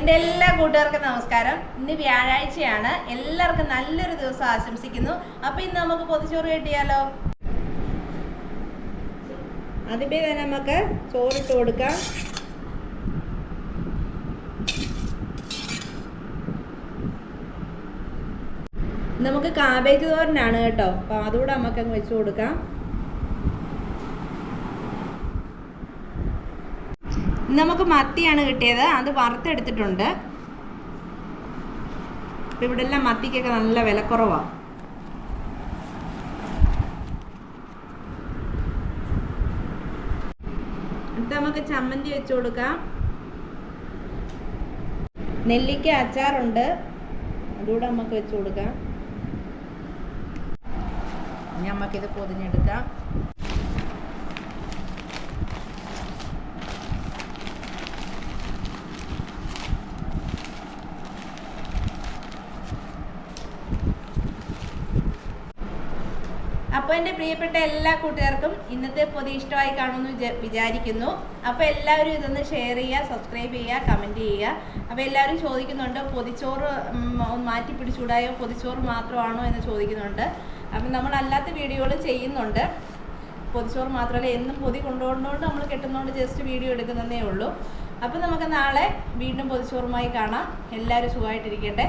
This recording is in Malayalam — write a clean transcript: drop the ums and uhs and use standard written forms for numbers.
എൻ്റെ എല്ലാ കൂട്ടുകാർക്കും നമസ്കാരം. ഇന്ന് വ്യാഴാഴ്ചയാണ്. എല്ലാവർക്കും നല്ലൊരു ദിവസം ആശംസിക്കുന്നു. അപ്പോൾ ഇന്ന് നമുക്ക് പൊതിച്ചോറ് കിട്ടിയാലോ? ആദ്യമേ തന്നെ നമുക്ക് ചോറിട്ട് കൊടുക്കാം. നമുക്ക് കാബേജ് തോരനാണ് കേട്ടോ, അപ്പോൾ അതുകൂടെ നമുക്ക് അങ്ങ് വെച്ച് കൊടുക്കാം. നമുക്ക് മത്തിയാണ് കിട്ടിയത്, അത് വറുത്തെടുത്തിട്ടുണ്ട്. ഇവിടെ എല്ലാം മത്തിക്കൊക്കെ നല്ല വിലക്കുറവാണ്. അടുത്ത നമുക്ക് ചമ്മന്തി വെച്ച് കൊടുക്കാം. നെല്ലിക്ക അച്ചാറുണ്ട്, അതുകൂടെ നമുക്ക് വെച്ച് കൊടുക്കാം. ഇനി നമുക്കിത് പൊതിഞ്ഞെടുക്കാം. അപ്പോൾ എൻ്റെ പ്രിയപ്പെട്ട എല്ലാ കൂട്ടുകാർക്കും ഇന്നത്തെ പൊതി ഇഷ്ടമായി കാണുമെന്ന് വിചാരിക്കുന്നു. അപ്പോൾ എല്ലാവരും ഇതൊന്ന് ഷെയർ ചെയ്യുക, സബ്സ്ക്രൈബ് ചെയ്യുക, കമൻറ്റ് ചെയ്യുക. അപ്പോൾ എല്ലാവരും ചോദിക്കുന്നുണ്ട് പൊതിച്ചോറ് മാറ്റി പിടിച്ചുകൂടായോ, പൊതിച്ചോറ് മാത്രമാണോ എന്ന് ചോദിക്കുന്നുണ്ട്. അപ്പം നമ്മളല്ലാത്ത വീഡിയോകൾ ചെയ്യുന്നുണ്ട്. പൊതിച്ചോറ് മാത്രമല്ല, എന്നും പൊതി കൊണ്ടുപോകുന്നതുകൊണ്ട് നമ്മൾ കെട്ടുന്നതുകൊണ്ട് ജസ്റ്റ് വീഡിയോ എടുക്കുന്നതേ ഉള്ളൂ. അപ്പോൾ നമുക്ക് നാളെ വീണ്ടും പൊതിച്ചോറുമായി കാണാം. എല്ലാവരും സുഖമായിട്ടിരിക്കട്ടെ.